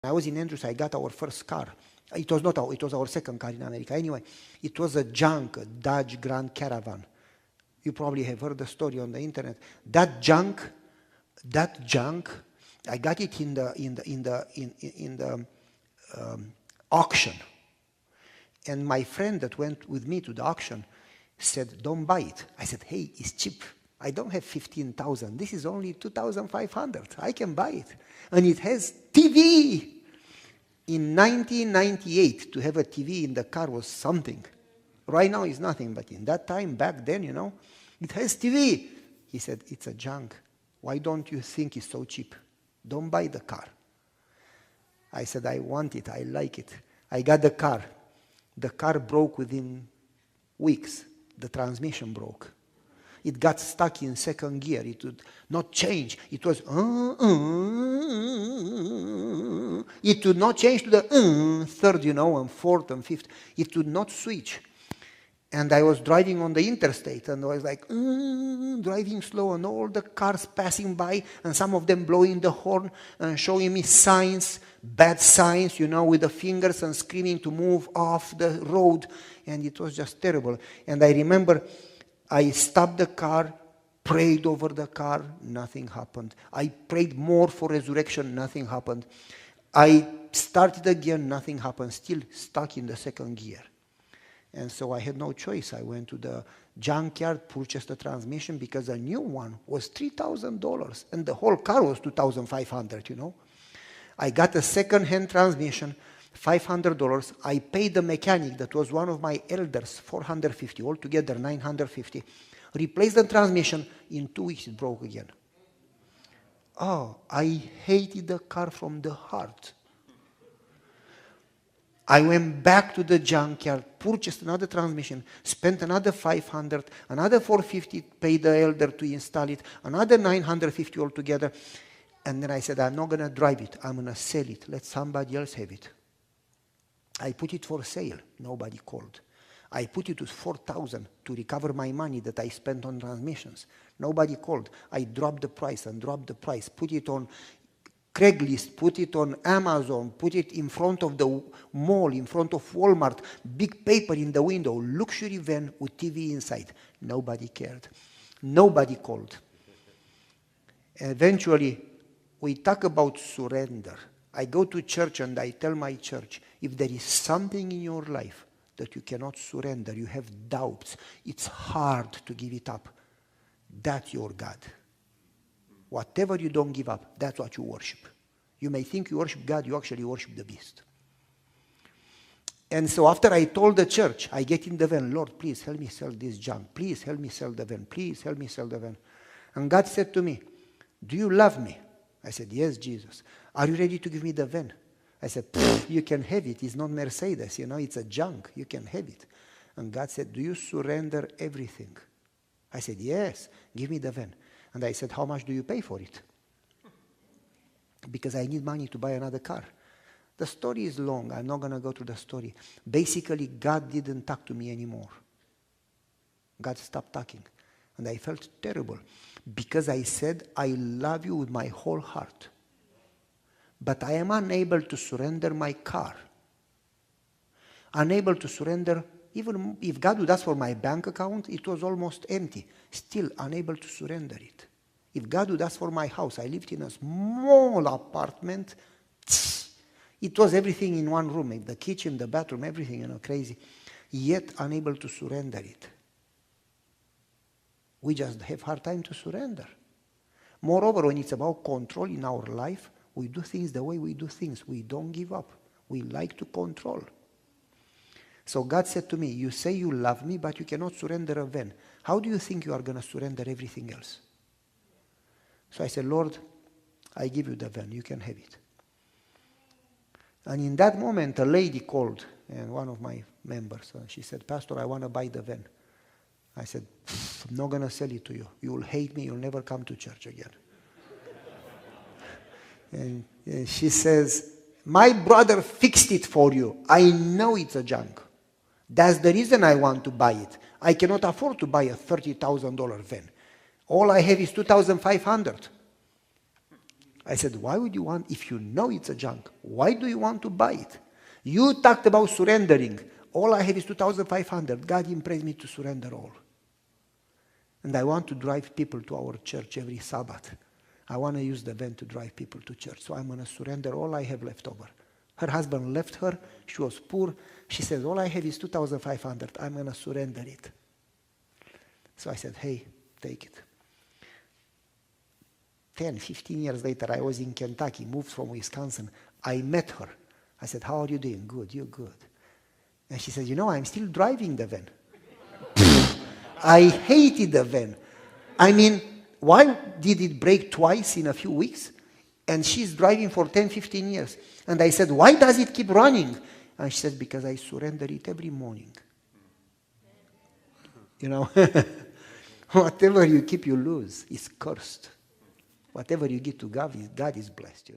I was in Andrews, I got our first car. It was not it was our second car in America. Anyway, it was a Dodge Grand Caravan. You probably have heard the story on the internet. That junk, I got it in the auction. And my friend that went with me to the auction said, "Don't buy it." I said, "Hey, it's cheap. I don't have 15,000. This is only 2,500. I can buy it." And it has TV. In 1998, to have a TV in the car was something. Right now it's nothing, but in that time, back then, it has TV. He said, "It's a junk. Why don't you think it's so cheap? Don't buy the car." I said, "I want it. I like it." I got the car. The car broke within weeks. The transmission broke. It got stuck in second gear. It would not change. It was it would not change to the third, and fourth and fifth. It would not switch. And I was driving on the interstate, and I was like, driving slow, and all the cars passing by, and some of them blowing the horn and showing me signs, bad signs, with the fingers and screaming to move off the road. And it was just terrible. And I remember I stopped the car, prayed over the car, nothing happened. I prayed more for resurrection, nothing happened. I started again, nothing happened, still stuck in the second gear. And so I had no choice. I went to the junkyard, purchased a transmission because a new one was $3,000 and the whole car was $2,500, I got a second-hand transmission, $500. I paid the mechanic, that was one of my elders, $450, altogether $950. Replaced the transmission. In 2 weeks it broke again. Oh, I hated the car from the heart. I went back to the junkyard, purchased another transmission, spent another $500, another $450, paid the elder to install it, another $950 altogether. And then I said, "I'm not going to drive it. I'm going to sell it. Let somebody else have it." I put it for sale. Nobody called. I put it to $4,000 to recover my money that I spent on transmissions. Nobody called. I dropped the price and dropped the price. Put it on Craigslist, put it on Amazon, put it in front of the mall, in front of Walmart, big paper in the window, luxury van with TV inside. Nobody cared. Nobody called. Eventually, we talk about surrender. I go to church and I tell my church, if there is something in your life that you cannot surrender, you have doubts, it's hard to give it up, that's your God. Whatever you don't give up, that's what you worship. You may think you worship God, you actually worship the beast. And so after I told the church, I get in the van, "Lord, please help me sell this junk. Please help me sell the van. Please help me sell the van." And God said to me, "Do you love me?" I said, "Yes, Jesus." "Are you ready to give me the van?" I said, "You can have it. It's not Mercedes, it's a junk. You can have it." And God said, "Do you surrender everything?" I said, "Yes, give me the van." And I said, "How much do you pay for it?" Because I need money to buy another car. The story is long. I'm not going to go through the story. Basically, God didn't talk to me anymore. God stopped talking. And I felt terrible because I said, "I love you with my whole heart. But I am unable to surrender my car. Unable to surrender, even if God would ask for my bank account, it was almost empty. Still unable to surrender it. If God would ask for my house, I lived in a small apartment. It was everything in one room, the kitchen, the bathroom, everything, crazy. Yet unable to surrender it. We just have hard time to surrender. Moreover, when it's about control in our life, we do things the way we do things. We don't give up. We like to control. So God said to me, "You say you love me, but you cannot surrender a van. How do you think you are going to surrender everything else?" So I said, "Lord, I give you the van. You can have it." And in that moment, a lady called, and one of my members, she said, "Pastor, I want to buy the van." I said, "I'm not going to sell it to you. You will hate me. You'll never come to church again." And she says, "My brother fixed it for you. I know it's a junk. That's the reason I want to buy it. I cannot afford to buy a $30,000 van. All I have is $2,500. I said, why would you want, if you know it's a junk, why do you want to buy it? You talked about surrendering. All I have is 2,500. God impressed me to surrender all. And I want to drive people to our church every Sabbath. I want to use the van to drive people to church. So I'm going to surrender all I have left over. Her husband left her. She was poor. She said, all I have is 2,500. I'm going to surrender it. So I said, hey, take it. 10, 15 years later, I was in Kentucky, moved from Wisconsin. I met her. I said, how are you doing? Good, you're good. And she said, I'm still driving the van. I hated the van. I mean, why did it break twice in a few weeks? And she's driving for 10, 15 years. And I said, why does it keep running? And she said, because I surrender it every morning. Whatever you keep, you lose. It's cursed. Whatever you give to God is blessed,